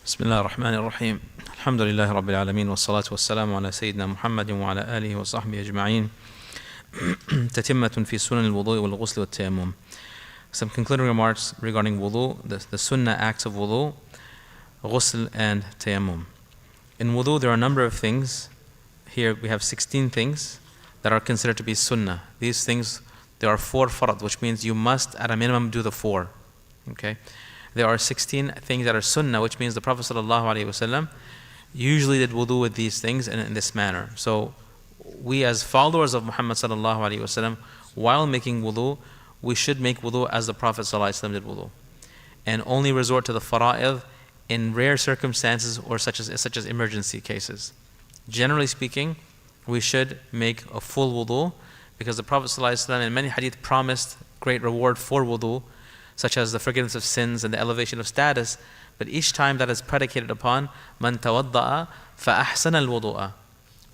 بسم الله الرحمن الرحيم الحمد لله رب العالمين والصلاة والسلام على سيدنا محمد وعلى آله وصحبه أجمعين تتمة في سنن الوضوء والغسل والتيمم. Some concluding remarks regarding wudu, the sunnah acts of wudu, ghusl and tayammum. In wudu there are a number of things. Here we have 16 things that are considered to be sunnah. These things, there are 4 farad, which means you must at a minimum do the 4. Okay? There are 16 things that are sunnah, which means the Prophet ﷺ usually did wudu with these things and in this manner. So we as followers of Muhammad ﷺ, while making wudu, we should make wudu as the Prophet ﷺ did wudu, and only resort to the fara'id in rare circumstances or such as emergency cases. Generally speaking, we should make a full wudu because the Prophet ﷺ in many hadith promised great reward for wudu, such as the forgiveness of sins and the elevation of status. But each time that is predicated upon man tawadda'a fa ahsana al-wudu'a.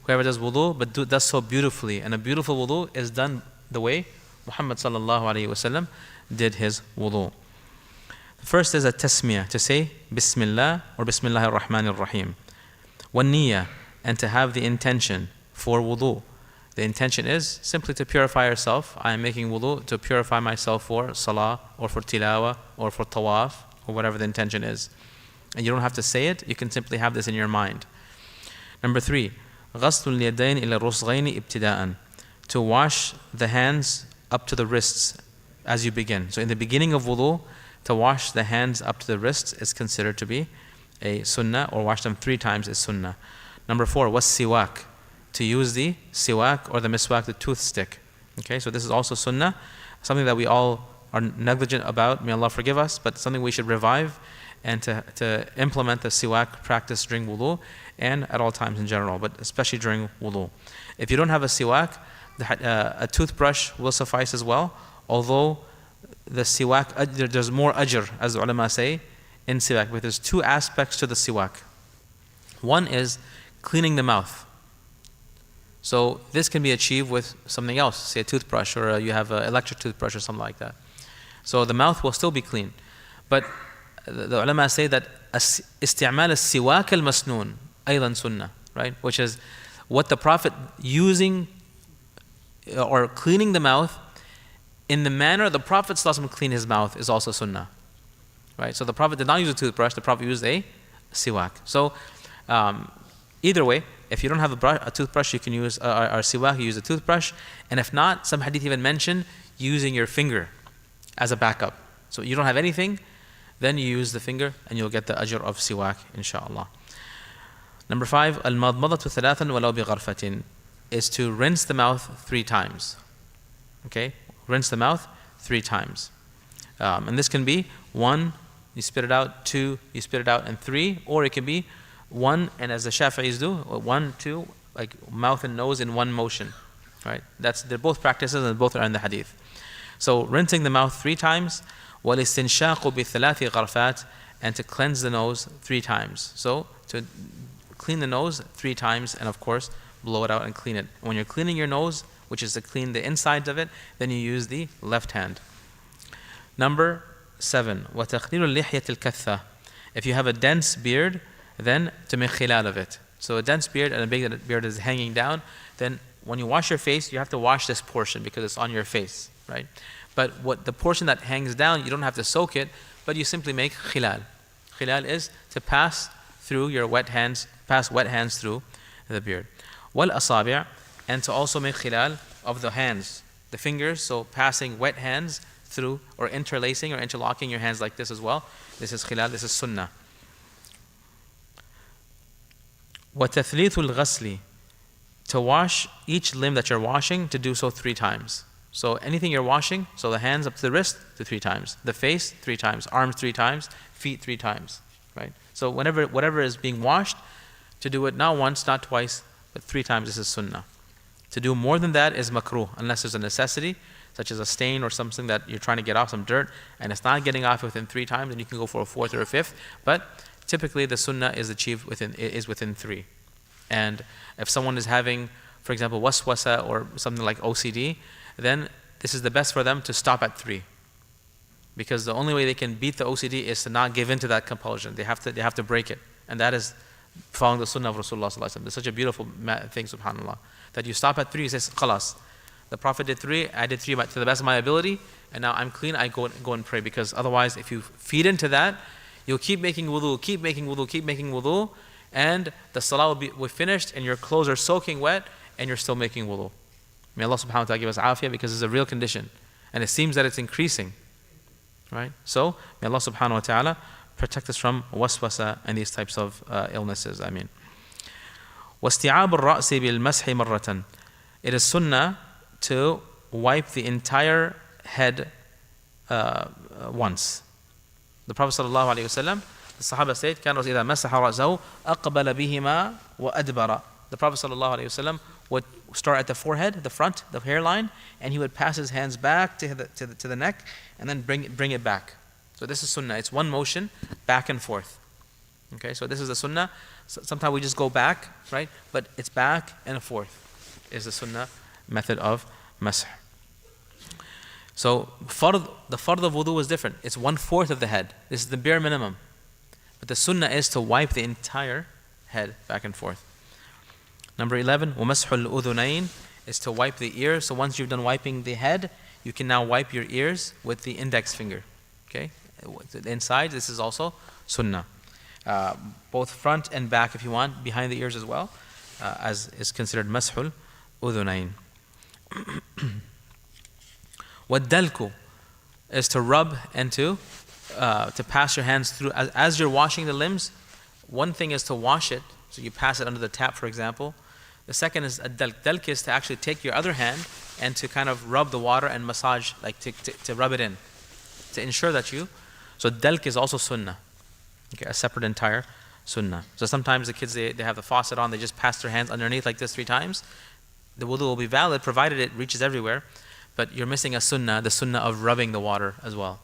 Whoever does wudu but does so beautifully, and a beautiful wudu is done the way Muhammad sallallahu alayhi wasallam did his wudu. The first is a tasmiyah, to say Bismillah or Bismillahir Rahmanir Rahim. One niyyah, and to have the intention for wudu. The intention is simply to purify yourself. I am making wudu to purify myself for salah or for tilawah or for tawaf or whatever the intention is. And you don't have to say it, you can simply have this in your mind. Number 3, غسل اليدين إلى الرسغين ابتداءً, to wash the hands up to the wrists as you begin. So in the beginning of wudu, to wash the hands up to the wrists is considered to be a sunnah, or wash them 3 times is sunnah. Number 4, was siwak, to use the siwak or the miswak, the tooth stick. Okay, so this is also sunnah, something that we all are negligent about, may Allah forgive us, but something we should revive and to implement the siwak practice during wudu and at all times in general, but especially during wudu. If you don't have a siwak, a toothbrush will suffice as well, although the siwak, there's more ajr, as the ulama say, in siwak, but there's 2 aspects to the siwak. One is cleaning the mouth. So this can be achieved with something else, say a toothbrush, or you have an electric toothbrush or something like that. So the mouth will still be clean. But the ulama say that isti'mal al-siwak al-masnoon aydan sunnah, right? Which is what the Prophet using or cleaning the mouth in the manner the Prophet cleaned his mouth is also sunnah, right? So the Prophet did not use a toothbrush, the Prophet used a siwak. So either way, if you don't have a toothbrush, you can use or siwak, you use a toothbrush. And if not, some hadith even mention using your finger as a backup. So you don't have anything, then you use the finger and you'll get the ajr of siwak, inshaAllah. Number 5, al-madmadatu thalathan walau bi gharfatin, is to rinse the mouth 3 times. Okay? Rinse the mouth 3 times. And this can be 1, you spit it out, 2, you spit it out, and 3, or it can be 1, and as the Shafi'is do, 1, 2, like mouth and nose in one motion, right? They're both practices and both are in the hadith. So rinsing the mouth 3 times, وَالِاسْتِنْشَاقُ بِثَلَاثِ غَرْفَاتٍ, and to cleanse the nose 3 times. So to clean the nose 3 times, and of course blow it out and clean it. When you're cleaning your nose, which is to clean the insides of it, then you use the left hand. Number 7, وَتَخْلِيلُ اللِّحْيَةِ الْكَثَّةِ, if you have a dense beard, then to make khilal of it. So a dense beard and a big beard is hanging down, then when you wash your face, you have to wash this portion because it's on your face, right? But what the portion that hangs down, you don't have to soak it, but you simply make khilal. Khilal is to pass through your wet hands through the beard. Wal asabi', and to also make khilal of the hands, the fingers, so passing wet hands through, or interlacing or interlocking your hands like this as well. This is khilal, this is sunnah. وَتَثْلِيثُ الْغَسْلِ, to wash each limb that you're washing, to do so 3 times. So anything you're washing, so the hands up to the wrist, to 3 times. The face, 3 times. Arms 3 times. Feet 3 times. Right? So whatever is being washed, to do it not once, not twice, but 3 times, this is sunnah. To do more than that is makruh, unless there's a necessity, such as a stain or something that you're trying to get off, some dirt, and it's not getting off within 3 times, then you can go for a 4th or a 5th. But typically the sunnah is achieved within 3. And if someone is having, for example, waswasa or something like OCD, then this is the best for them to stop at 3. Because the only way they can beat the OCD is to not give in to that compulsion. They have to break it. And that is following the sunnah of Rasulullah sallallahu alaihi wasallam. It's such a beautiful thing, subhanAllah. That you stop at 3, you say, khalas. The Prophet did 3, I did 3 to the best of my ability, and now I'm clean, I go and pray. Because otherwise, if you feed into that, you'll keep making wudu, and the salah will be finished, and your clothes are soaking wet, and you're still making wudu. May Allah subhanahu wa ta'ala give us afiyah, because it's a real condition. And it seems that it's increasing. Right? So, may Allah subhanahu wa ta'ala protect us from waswasa and these types of illnesses. وَاسْتِعَابُ الرَّأْسِ بِالْمَسْحِ مَرَّةً. It is sunnah to wipe the entire head once. The Prophet sallallahu alaihi wasallam, the Sahaba said, كَانَ رَسُولُ إِذَا مَسَحَ رَأْسَهُ أَقْبَلَ بِهِمَا وَأَدْبَرَ. The Prophet sallallahu alaihi wasallam would start at the forehead, the front, the hairline, and he would pass his hands back to the neck, and then bring it back. So this is sunnah. It's one motion, back and forth. Okay, so this is the sunnah. So sometimes we just go back, right? But it's back and forth is the sunnah method of masah. So the fard of wudu is different. It's 1/4 of the head. This is the bare minimum. But the sunnah is to wipe the entire head back and forth. Number 11, وَمَسْحُ الْأُذُنَيْن is to wipe the ears. So once you've done wiping the head, you can now wipe your ears with the index finger. Okay? The inside, this is also sunnah. Both front and back if you want, behind the ears as well, as is considered مَسْحُ الْأُذُنَيْن. وَالدَّلْكُ is to rub and to pass your hands through. As you're washing the limbs, one thing is to wash it, so you pass it under the tap, for example. The second is a dalk. Dalk is to actually take your other hand and to kind of rub the water and massage, like to rub it in, to ensure that you. So dalk is also sunnah, okay, a separate entire sunnah. So sometimes the kids, they have the faucet on, they just pass their hands underneath like this 3 times. The wudu will be valid provided it reaches everywhere, but you're missing a sunnah, the sunnah of rubbing the water as well.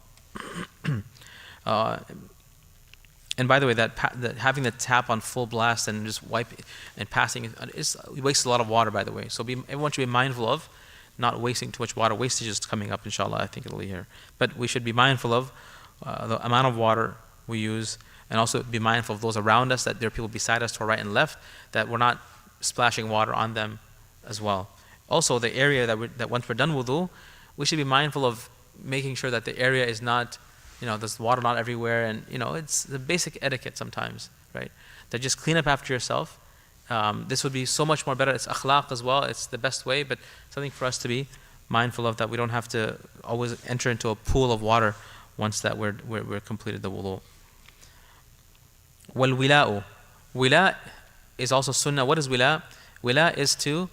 And by the way, that having the tap on full blast and just wipe and passing it wastes a lot of water, by the way. So everyone should be mindful of not wasting too much water. Wastage is coming up, inshallah. I think it'll be here. But we should be mindful of the amount of water we use, and also be mindful of those around us, that there are people beside us to our right and left, that we're not splashing water on them as well. Also, the area that once we're done wudu, we should be mindful of making sure that the area is not, there's water not everywhere, and it's the basic etiquette sometimes, right? That just clean up after yourself. This would be so much more better. It's akhlaq as well. It's the best way, but something for us to be mindful of, that we don't have to always enter into a pool of water once that we're completed the wudu. Wal wila'u. Wila is also sunnah. What is wila? Wila is to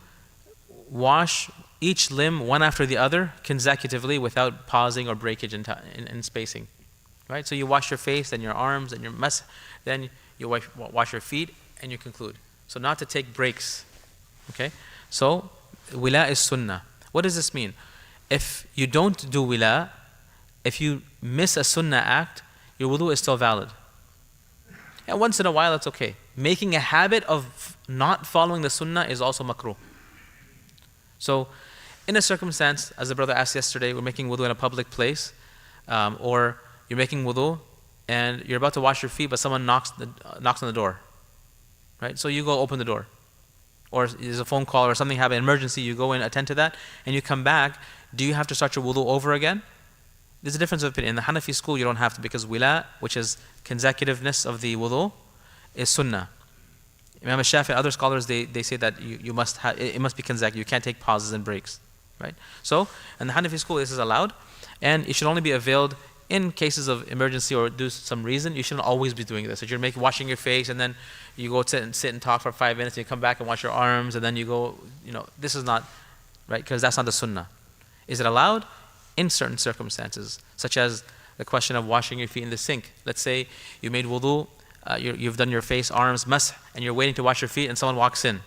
wash each limb one after the other consecutively without pausing or breakage in spacing. Right? So you wash your face, then your arms, and your then you wash your feet, and you conclude. So not to take breaks. Okay? So wila is sunnah. What does this mean? If you don't do wila, if you miss a sunnah act, your wudu is still valid. And once in a while, it's okay. Making a habit of not following the sunnah is also makruh. So, in a circumstance, as the brother asked yesterday, we're making wudu in a public place, or you're making wudu and you're about to wash your feet, but someone knocks on the door, right? So you go open the door, or there's a phone call or something happened, an emergency. You go in, attend to that, and you come back. Do you have to start your wudu over again? There's a difference of opinion. In the Hanafi school, you don't have to, because wila, which is consecutiveness of the wudu, is sunnah. Imam al-Shafi, other scholars, they say that you must have, it must be consecutive. You can't take pauses and breaks, right? So, in the Hanafi school, this is allowed, and it should only be availed in cases of emergency or due to some reason. You shouldn't always be doing this. If you're washing your face, and then you go sit and talk for 5 minutes, and you come back and wash your arms, and then you go, this is not right, because that's not the sunnah. Is it allowed? In certain circumstances, such as the question of washing your feet in the sink. Let's say you made wudu, you've done your face, arms, mash, and you're waiting to wash your feet, and someone walks in.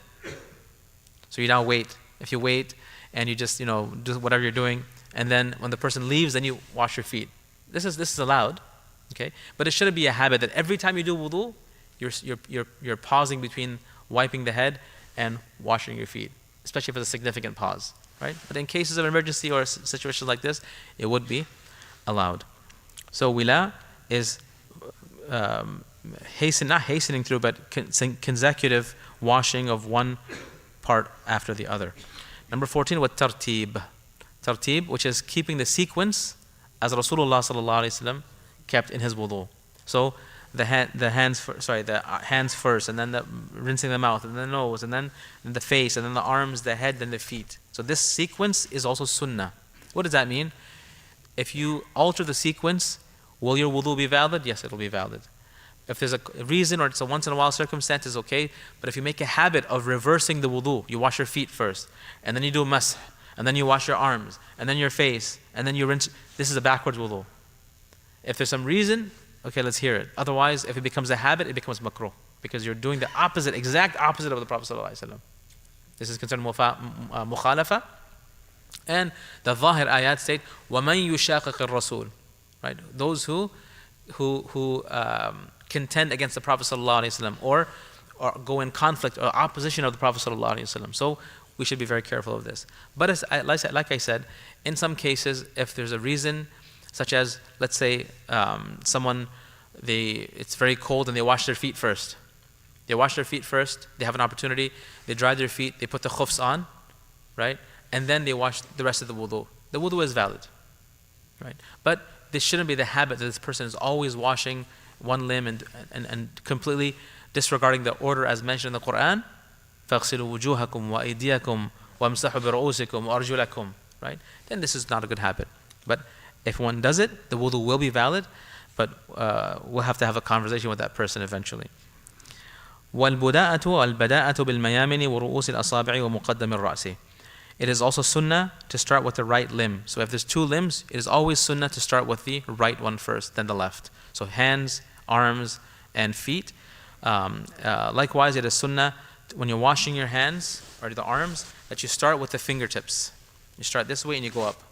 So you now wait. If you wait and you just do whatever you're doing, and then when the person leaves, then you wash your feet. This is allowed, okay? But it shouldn't be a habit that every time you do wudu, you're pausing between wiping the head and washing your feet, especially if it's a significant pause, right? But in cases of emergency or situations like this, it would be allowed. So wila is not hastening through, but consecutive washing of one part after the other. Number 14, what tartib. Tartib, which is keeping the sequence as Rasulullah sallallahu alaihi wasallam kept in his wudu. So the hands first, and then rinsing the mouth, and the nose, and then the face, and then the arms, the head, then the feet. So this sequence is also sunnah. What does that mean? If you alter the sequence, will your wudu be valid? Yes, it will be valid. If there's a reason or it's a once in a while circumstance, it's okay. But if you make a habit of reversing the wudu, you wash your feet first, and then you do masah, and then you wash your arms, and then your face, and then you rinse. This is a backwards wudu. If there's some reason, okay, let's hear it. Otherwise, if it becomes a habit, it becomes makruh, because you're doing the opposite, exact opposite of the Prophet ﷺ. This is considered mukhalafa. And the Zahir ayat state, وَمَنْ يُشَاقِقِ الرَّسُولِ, right? Those who contend against the Prophet ﷺ, or go in conflict or opposition of the Prophet ﷺ. So we should be very careful of this. But as, like I said, in some cases, if there's a reason, such as, let's say, it's very cold and they wash their feet first. They wash their feet first, they have an opportunity, they dry their feet, they put the khufs on, right? And then they wash the rest of the wudu. The wudu is valid, right? But this shouldn't be the habit that this person is always washing one limb and completely disregarding the order as mentioned in the Quran. فَاغْسِلُوا وُجُوهَكُمْ وَأَيْدِيَكُمْ وَامْسَحُوا بِرُؤُوسِكُمْ وَأَرْجُلَكُمْ, right? Then this is not a good habit. But if one does it, the wudu will be valid, but we'll have to have a conversation with that person eventually. وَالْبُدَاءَةُ وَالْبَدَاءَةُ بِالْمَيَامِنِ وَرُؤُوسِ الْأَصَابِعِ وَمُقَدَّمِ الرَّأْسِ. It is also sunnah to start with the right limb. So if there's two limbs, it is always sunnah to start with the right one first, then the left. So hands, arms, and feet. Likewise, it is sunnah when you're washing your hands or the arms that you start with the fingertips. You start this way and you go up,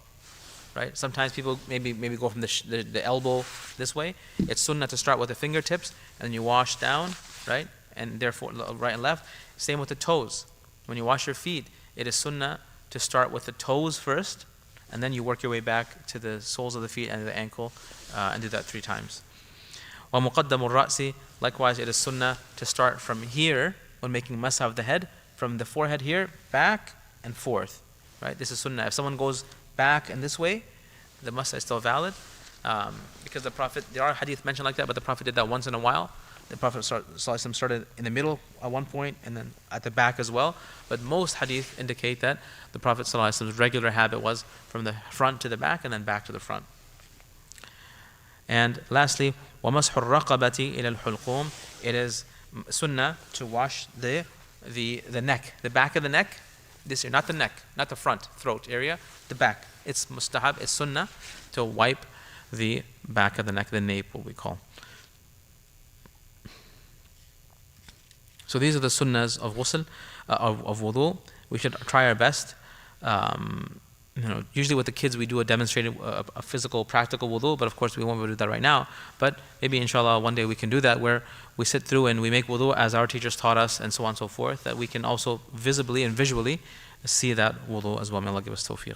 right? Sometimes people maybe go from the elbow this way. It's sunnah to start with the fingertips and then you wash down, right? And therefore right and left. Same with the toes. When you wash your feet, it is sunnah to start with the toes first, and then you work your way back to the soles of the feet and the ankle, and do that 3 times. وَمُقَدَّمُ الرَّأْسِ. Likewise, it is sunnah to start from here when making masah of the head, from the forehead here, back and forth. Right? This is sunnah. If someone goes back and this way, the masah is still valid, because the Prophet, there are hadith mentioned like that, but the Prophet did that once in a while. The Prophet started in the middle at one point and then at the back as well. But most hadith indicate that the Prophet ﷺ's regular habit was from the front to the back and then back to the front. And lastly, وَمَسْحُ الرَّقَبَةِ إِلَى الْحُلْقُومِ. It is sunnah to wash the neck, the back of the neck. This here, not the neck, not the front, throat area, the back. It's mustahab, it's sunnah to wipe the back of the neck, the nape, what we call. So these are the sunnahs of ghusl, of wudu. We should try our best. Usually with the kids we do a demonstrated, a physical, practical wudu, but of course we won't be able to do that right now. But maybe inshallah one day we can do that, where we sit through and we make wudu as our teachers taught us, and so on and so forth, that we can also visibly and visually see that wudu as well. May Allah give us tawfiq.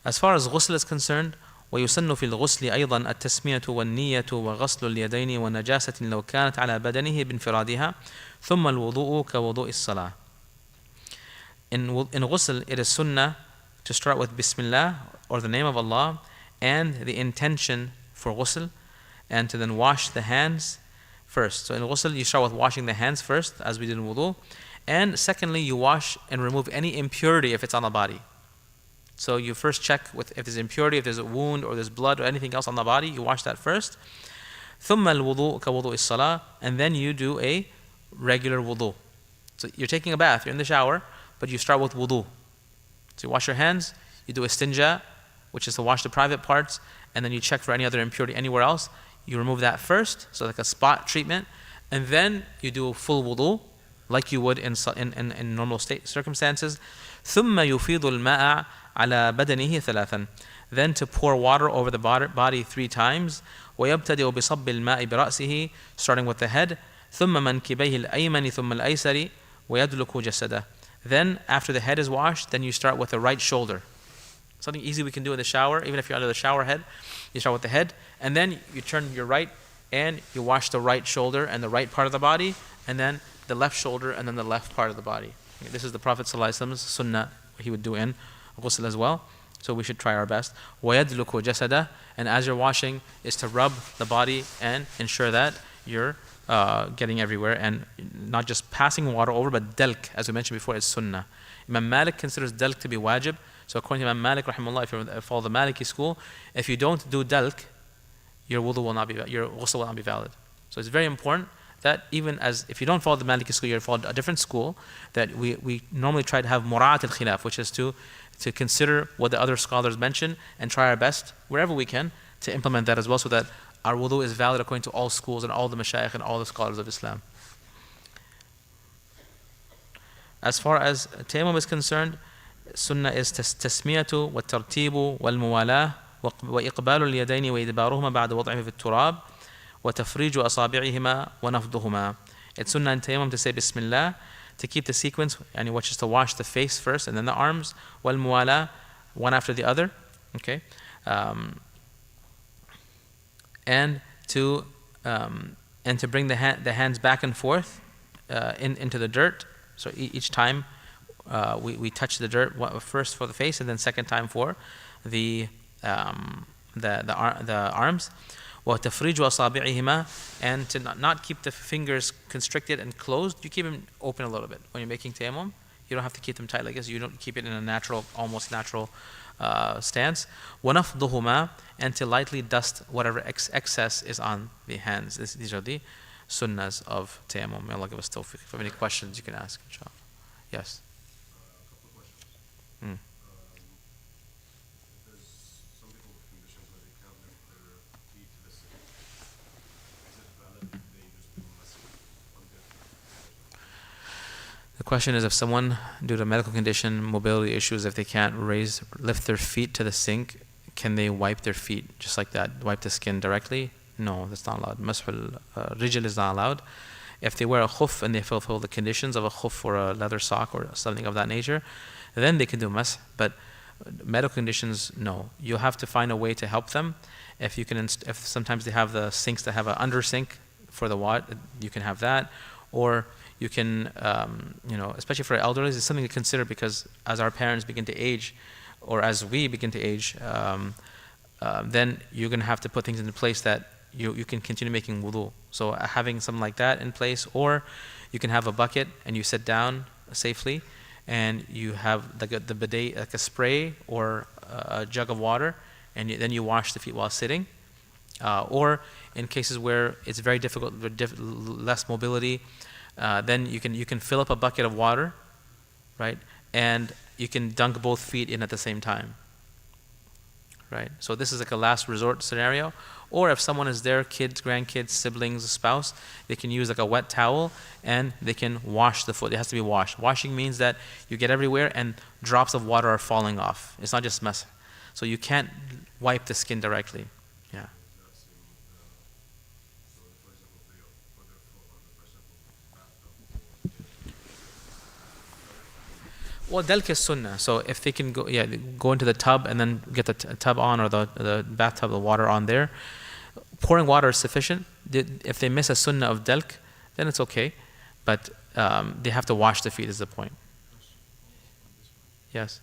As far as ghusl is concerned, ويسن في الغسل أيضا التسمية والنية وغسل اليدين ونجاسة لو كانت على بدنه بانفرادها ثم الوضوء كوضوء الصلاة. In ghusl, it is sunnah to start with Bismillah, or the name of Allah, and the intention for ghusl, and to then wash the hands first. So in ghusl, you start with washing the hands first, as we did in wudu, and secondly, you wash and remove any impurity if it's on the body. So you first check if there's impurity, if there's a wound or there's blood or anything else on the body, you wash that first. ثُمَّ الْوُضُوء كَوُضُوءِ الصَّلَاةِ. And then you do a regular wudu. So you're taking a bath, you're in the shower, but you start with wudu. So you wash your hands, you do istinja, which is to wash the private parts, and then you check for any other impurity anywhere else. You remove that first, so like a spot treatment, and then you do a full wudu, like you would in normal state circumstances. ثُمَّ يُفِيضُ الْمَاءَ عَلَى بَدَنِهِ ثَلَاثًا. Then to pour water over the body 3 times. وَيَبْتَدِئُ بِصَبِّ الْمَاءِ بِرَأْسِهِ. Starting with the head. ثُمَّ مَنْكِبَيْهِ الْأَيْمَنِ ثُمَّ الْأَيْسَرِ وَيَدْلُكُ جَسَدَهُ. Then after the head is washed, then you start with the right shoulder. Something easy we can do in the shower, even if you're under the shower head. You start with the head, and then you turn your right, and you wash the right shoulder and the right part of the body, and then the left shoulder, and then the left part of the body. Okay, this is the Prophet ﷺ's sunnah he would do in ghusl as well. So we should try our best. وَيَدْلُكُ جَسَدَهُ, and as you're washing, is to rub the body and ensure that you're getting everywhere and not just passing water over, but dalk, as we mentioned before, is sunnah. Imam Malik considers dalk to be wajib. So according to Imam Malik, rahimahullah, if you follow the Maliki school, if you don't do dalk, your wudu will not be, your ghusl will not be valid. So it's very important that even as, if you don't follow the Maliki school, you follow a different school, that we normally try to have mura'at al-khilaf, which is to consider what the other scholars mention and try our best, wherever we can, to implement that as well, so that our wudu is valid according to all schools and all the mashayikh and all the scholars of Islam. As far as tayammum is concerned, sunnah is tasmiyatu wa tartibu wal muwalah wa iqbalu al-yadayni wa idbaruhuma ba'da wad'ihi fi al-turab wa tafriju asabi'ihima wa nafduhuma. It's sunnah in tayammum to say Bismillah, to keep the sequence, and which is to wash the face first and then the arms, wal muwala, one after the other, okay, and to bring the hands back and forth into the dirt. So each time we touch the dirt, first for the face and then second time for the arms. وَتَفْرِيجُ أَصَابِعِهِمَا, and to not keep the fingers constricted and closed. You keep them open a little bit. When you're making tayammum, you don't have to keep them tight like this. You don't keep it in a natural, almost natural stance. وَنَفْضُهُمَا, and to lightly dust whatever excess is on the hands. These are the sunnahs of tayammum. May Allah give us tawfiq. If you have any questions, you can ask, inshallah. Yes? Mm. The question is, if someone, due to medical condition, mobility issues, if they can't lift their feet to the sink, can they wipe their feet just like that, wipe the skin directly? No, that's not allowed. Mashul rijl is not allowed. If they wear a khuf and they fulfill the conditions of a khuf or a leather sock or something of that nature, then they can do mash. But medical conditions, no. You'll have to find a way to help them. If you can, if sometimes they have the sinks that have an under sink for the water, you can have that, or you can, especially for elderly, it's something to consider, because as our parents begin to age, or as we begin to age, then you're going to have to put things into place that you can continue making wudu. So having something like that in place, or you can have a bucket and you sit down safely, and you have the bidet, like a spray or a jug of water, and then you wash the feet while sitting. Or in cases where it's very difficult, less mobility, then you can fill up a bucket of water, right? And you can dunk both feet in at the same time, right? So this is like a last resort scenario. Or if someone is there, kids, grandkids, siblings, spouse, they can use like a wet towel and they can wash the foot. It has to be washed. Washing means that you get everywhere and drops of water are falling off. It's not just mess. So you can't wipe the skin directly. Yeah. Well, dalk is sunnah. So if they can go into the tub and then get the tub on, or the bathtub, the water on there, pouring water is sufficient. If they miss a sunnah of dalk, then it's okay. But they have to wash the feet is the point. Yes.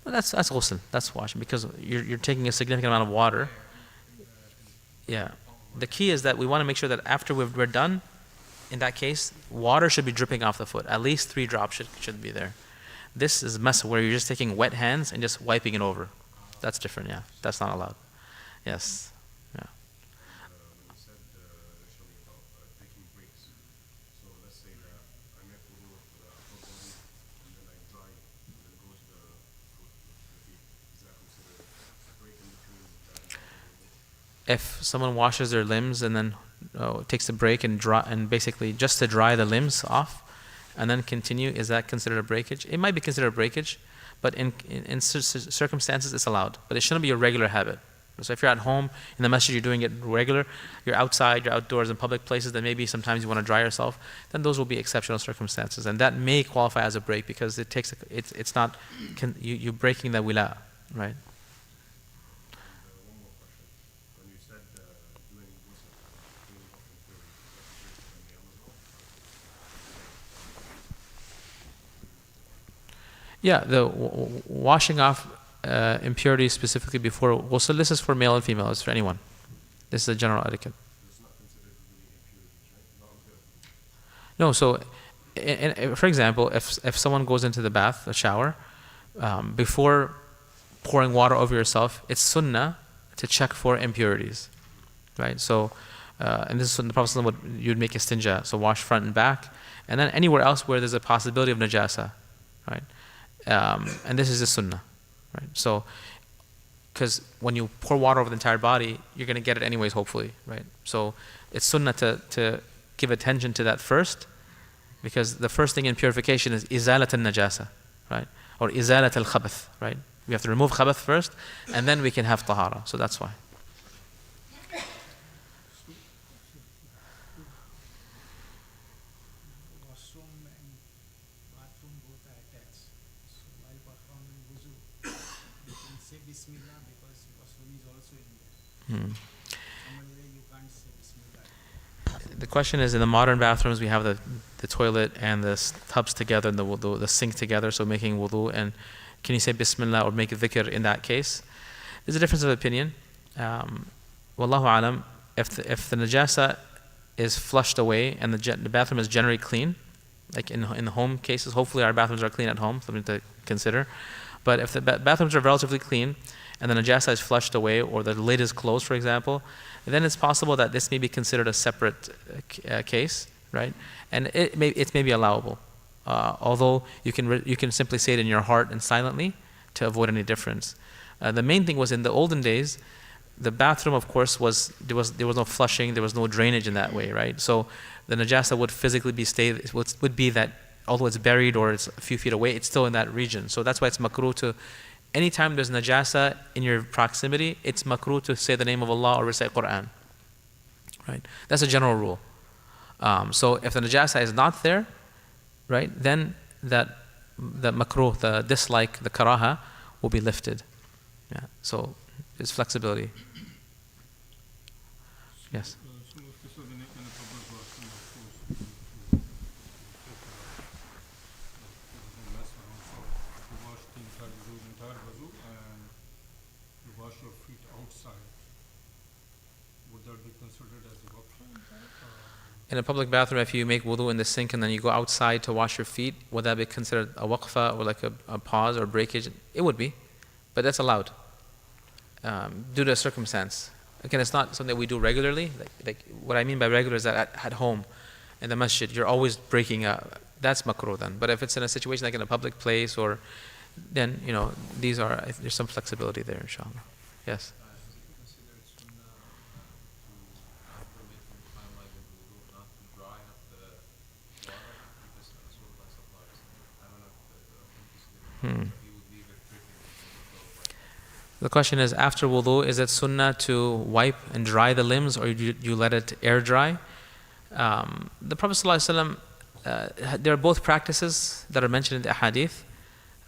Well, that's ghusl. That's washing, because you're taking a significant amount of water. Yeah. The key is that we want to make sure that after we're done, in that case, water should be dripping off the foot. At least 3 drops should be there. This is mess where you're just taking wet hands and just wiping it over. That's different. Yeah. That's not allowed. Yes. Yeah. If someone washes their limbs and then takes a break and basically just to dry the limbs off and then continue, is that considered a breakage? It might be considered a breakage, but in circumstances it's allowed. But it shouldn't be a regular habit. So if you're at home, in the masjid you're doing it regular, you're outside, you're outdoors in public places, then maybe sometimes you want to dry yourself, then those will be exceptional circumstances. And that may qualify as a break because it's not, you're breaking the wila, right? One more question. When you said doing ghusl, cleaning off impurities, is that true for male as well? Yeah, the washing off impurities specifically before ghusl, this is for male and female, it's for anyone. This is a general etiquette. It's not considered really impurities, right? Not good. No, so for example, if someone goes into the bath, a shower, before pouring water over yourself, it's sunnah to check for impurities, right? So, and this is when the Prophet you'd make istinja, so wash front and back, and then anywhere else where there's a possibility of najasa, right? And this is the sunnah, right? So, because when you pour water over the entire body, you're going to get it anyways, hopefully, right? So, it's sunnah to give attention to that first, because the first thing in purification is izalat al-najasa, right? Or izalat al-khabath, right? We have to remove khabath first, and then we can have tahara. So that's why. Washroom and bathroom both are attached. So while performing wuzu, you can say Bismillah because washroom is also in there. Normally you can't say Bismillah. The question is, in the modern bathrooms, we have the toilet and the tubs together and the sink together, so making wudu, and can you say Bismillah or make a dhikr in that case? There's a difference of opinion. Wallahu alam, if the najasa is flushed away and the bathroom is generally clean, like in the home cases, hopefully our bathrooms are clean at home, something to consider. But if the bathrooms are relatively clean and the najasa is flushed away or the lid is closed, for example, then it's possible that this may be considered a separate case, right? And it may be allowable. Although you can simply say it in your heart and silently to avoid any difference. The main thing was in the olden days, the bathroom, of course, there was no flushing, there was no drainage in that way, right? So the najasa would physically would be that although it's buried or it's a few feet away, it's still in that region. So that's why it's makruh to, anytime there's najasa in your proximity, it's makruh to say the name of Allah or recite Quran, right? That's a general rule. So if the najasa is not there, right, then the makruh, the dislike, the karaha will be lifted. Yeah. So it's flexibility. Yes. So Mufti, so in a public washroom, of course, you mess around. So you wash the entire wudu, and you wash your feet outside. Would that be considered as a waqfa? In a public bathroom, if you make wudu in the sink and then you go outside to wash your feet, would that be considered a waqfa or like a pause or breakage? It would be, but that's allowed due to a circumstance. Again, it's not something that we do regularly. Like what I mean by regular is that at home, in the masjid, you're always breaking up. That's makruh then. But if it's in a situation like in a public place, or then there's some flexibility there, inshallah. Yes. The question is, after wudu, is it sunnah to wipe and dry the limbs, or you let it air dry? The Prophet ﷺ, there are both practices that are mentioned in the hadith.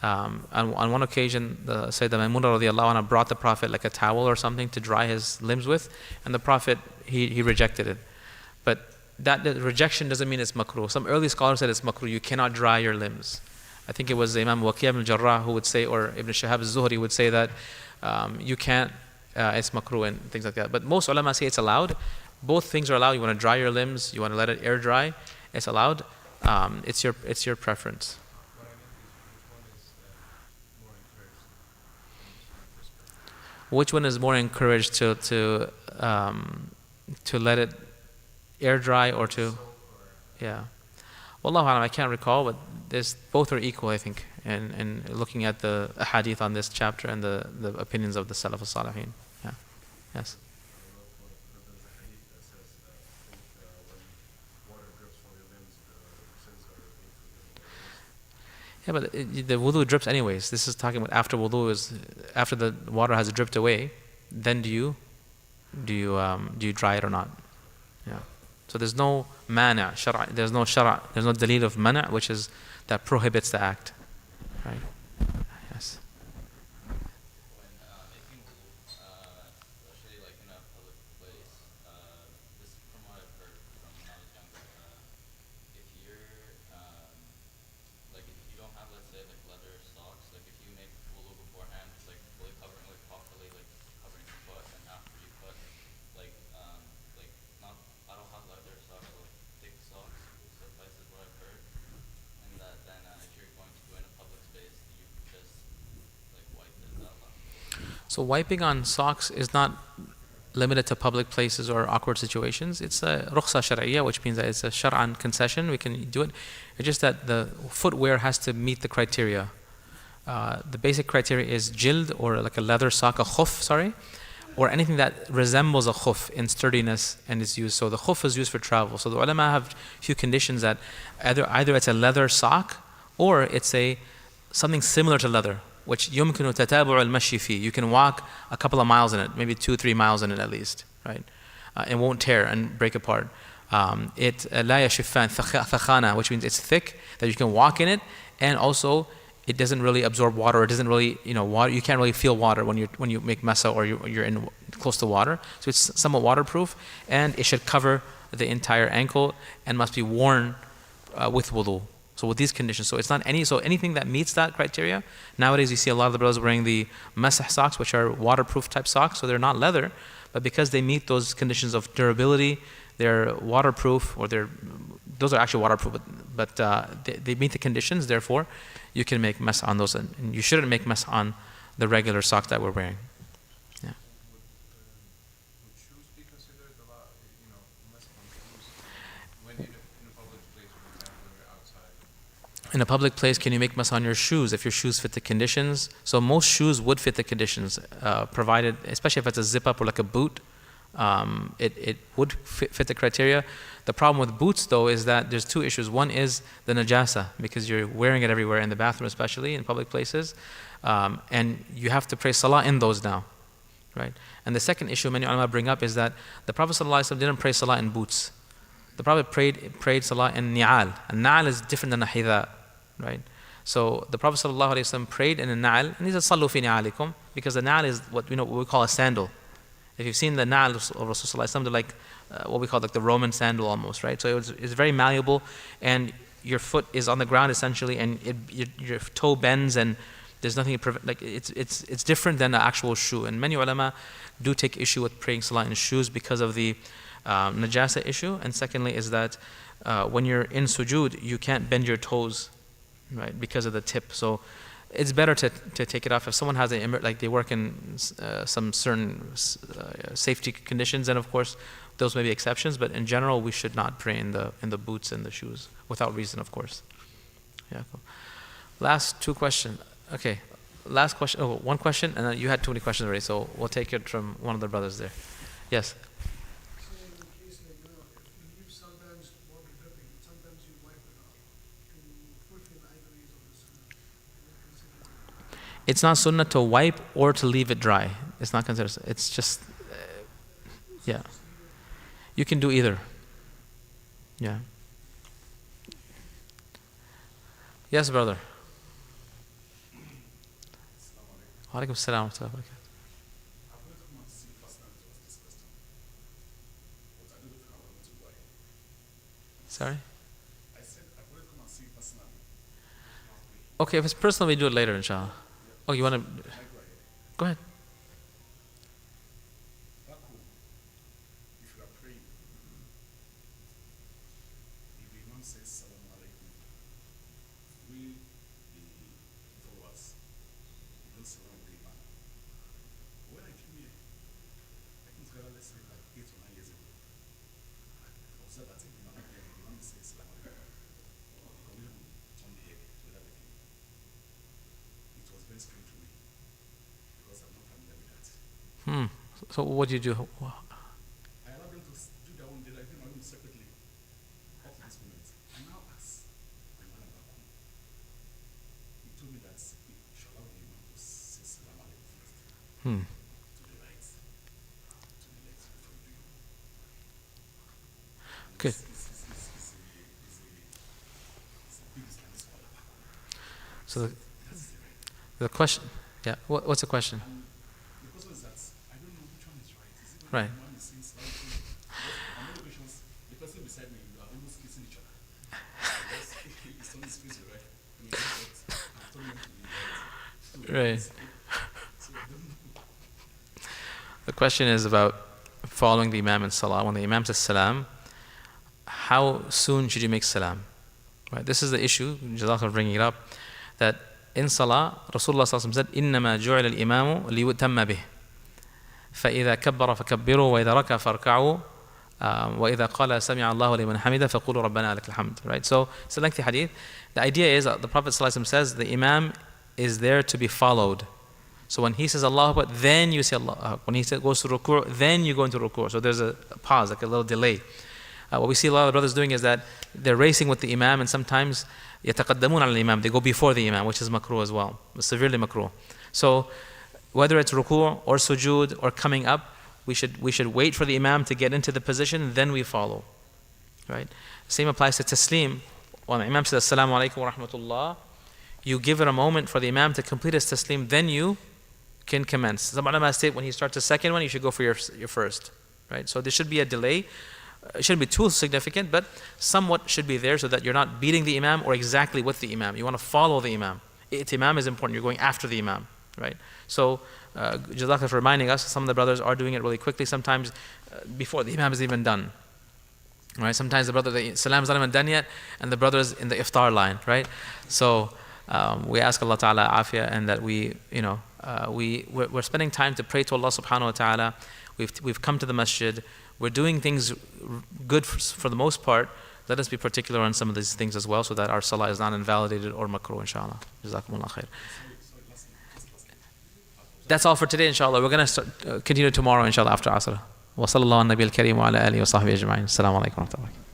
On one occasion, the Sayyidah Mulla radiallahu anha brought the Prophet like a towel or something to dry his limbs with, and the Prophet, he rejected it. But that rejection doesn't mean it's makruh. Some early scholars said it's makruh, you cannot dry your limbs. I think it was Imam Waqi' ibn al-Jarrah who would say, or Ibn Shihab al-Zuhri would say that you can't, it's makruh and things like that. But most ulama say it's allowed. Both things are allowed. You want to dry your limbs, you want to let it air dry, it's allowed. It's your preference. Which one is more encouraged to let it air dry or to, yeah. Wallahu alam, I can't recall, but both are equal, I think, and looking at the hadith on this chapter and the opinions of the Salaf al-Salihin. Yeah. Yes. Yeah, but the wudu drips anyways. This is talking about after wudu, is after the water has dripped away, then do you dry it or not? Yeah. So there's no mana, shara', there's no dalil of mana, which is that prohibits the act. Right? Yes. When making wudu, especially like in a public place, this is from what I've heard from when I was younger. If you're like if you don't have, let's say, like leather socks, like if you make wudu beforehand, it's like fully covering, like properly, like covering your foot, and after you put like not, I don't have leather socks, so like thick socks will suffice is what I've heard, and that then if you're going to go in a public space, you just like wipe it. Is that allowed? So wiping on socks is not limited to public places or awkward situations. It's a rukhsa shar'iyya, which means that it's a shar'an concession. We can do it. It's just that the footwear has to meet the criteria. The basic criteria is jild, or like a leather sock, a khuf, or anything that resembles a khuf in sturdiness and is used. So the khuf is used for travel. So the ulama have a few conditions that either it's a leather sock or it's something similar to leather, which يمكن تتابع المشي فيه. You can walk a couple of miles in it, maybe 2-3 miles in it at least, right? It won't tear and break apart. It لا يشفان ثخانة, which means it's thick, that you can walk in it, and also it doesn't really absorb water. It doesn't really, water. You can't really feel water when you make masa or you're in close to water. So it's somewhat waterproof, and it should cover the entire ankle and must be worn with wudu. So with these conditions, so it's not anything that meets that criteria. Nowadays you see a lot of the brothers wearing the masah socks, which are waterproof type socks, so they're not leather, but because they meet those conditions of durability, they're waterproof, or those are actually waterproof, but they meet the conditions. Therefore, you can make mess on those, and you shouldn't make mess on the regular socks that we're wearing. Yeah. Would shoes be considered mess on shoes when in a public place, for example, or outside? In a public place, can you make mess on your shoes if your shoes fit the conditions? So most shoes would fit the conditions, provided, especially if it's a zip up or like a boot, it would fit the criteria. The problem with boots, though, is that there's two issues. One is the najasa, because you're wearing it everywhere, in the bathroom especially, in public places, and you have to pray salah in those now, right? And the second issue many ulama bring up is that the Prophet ﷺ didn't pray salah in boots. The Prophet prayed salah in ni'al. And ni'al is different than a hidha, right? So the Prophet ﷺ prayed in a ni'al, and he said, "Sallu fi ni'alikum," because the ni'al is what we call a sandal. If you've seen the ni'al of Rasulullah, they're like what we call like the Roman sandal almost, right? So it's very malleable, and your foot is on the ground essentially, and your toe bends, and there's nothing to prevent. Like it's different than an actual shoe. And many ulama do take issue with praying salah in shoes because of the najasa issue. And secondly is that when you're in sujood, you can't bend your toes, right, because of the tip. So it's better to take it off. If someone has like they work in some certain safety conditions, then of course those may be exceptions. But in general, we should not pray in the boots and the shoes without reason, of course. Yeah. Cool. Last two questions. Okay. Last question. Oh, one question, and then you had too many questions already, so we'll take it from one of the brothers there. Yes. So in case if you leave sometimes body dripping, sometimes you wipe it off to fulfill the agrees of the sunnah. It's not sunnah to wipe or to leave it dry. It's not considered. It's just, yeah. You can do either. Yeah. Yes, brother. Wa alaikum assalam wa rahmatullahi wa barakatuh. Sorry? I said I will come and see personally. Okay, if it's personal, we do it later, inshallah. Oh, you want to? Go ahead. Back home, if you are praying, if the Imam says Salam Alaikum, we, the followers, we don't salam the Imam. When I came here, I think it's let's say like 8 or 9 years ago, I observed that the Imam says Salam Alaikum. He can even turn the head with everything. It was very strange to me because I'm not familiar with that. So what do you do? I allowed them to do their own, I did my own separately up to this moment. I now ask my man back home. He told me that we should allow the Imam to say Salam Alaikum first to the right. Good. is a big Islamist scholar. So That's the the question, yeah, what's the question? the question is that I don't know which one is right. Is it Right. when the Imam is saying Salaam Alaikum? Because on many occasions, the person beside me, we are almost kissing each other. Because it's on his face, right? I mean, I'm telling him to be right. Right. So I don't know. The question is about following the Imam in Salah. When the Imam says Salam, how soon should you make Salam? Right. This is the issue, Jazakallah for bringing it up, that in Salah, Rasulullah ﷺ said, إِنَّمَا جُعِلَ الْإِمَامُ لِيُؤْتَمَّ بِهِ فإذا كبر فكبروا وإذا ركع فاركعوا وإذا قال سمع الله لمن حمده فقولوا ربنا لك الحمد. Right. So it's a lengthy hadith. The idea is that the Prophet ﷺ says the Imam is there to be followed. So when he says Allahu Akbar, then you say Allah Akbar. When he goes to ruku', then you go into ruku'. So there's a pause, like a little delay. What we see a lot of the brothers doing is that they're racing with the Imam, and sometimes يتقدمون على الإمام, they go before the Imam, which is makruh as well, severely makruh. So whether it's ruku' or sujood or coming up, we should wait for the Imam to get into the position, then we follow. Right? Same applies to taslim. When the Imam says Assalamu alaikum wa rahmatullah, you give it a moment for the Imam to complete his taslim, then you can commence. Some ulama state when he starts the second one, you should go for your first. Right? So there should be a delay. It shouldn't be too significant, but somewhat should be there so that you're not beating the Imam or exactly with the Imam. You want to follow the Imam. Imam is important. You're going after the Imam. Right? So, Jazakallah for reminding us, some of the brothers are doing it really quickly, sometimes before the Imam is even done. Right? Sometimes the Salam is not even done yet, and the brother is in the iftar line. Right? So, we ask Allah Ta'ala afiyah, and that we're spending time to pray to Allah Subhanahu wa Ta'ala. We've come to the masjid. We're doing things good for the most part. Let us be particular on some of these things as well, so that our salah is not invalidated or makruh, inshallah. Jazakumullah khair. That's all for today, inshallah. We're going to continue tomorrow, inshallah, after Asr. Wa sallallahu ala nabiyil kareem wa ala alihi wa sahbihi ajma'in. Assalamu alaikum wa rahmatullahi.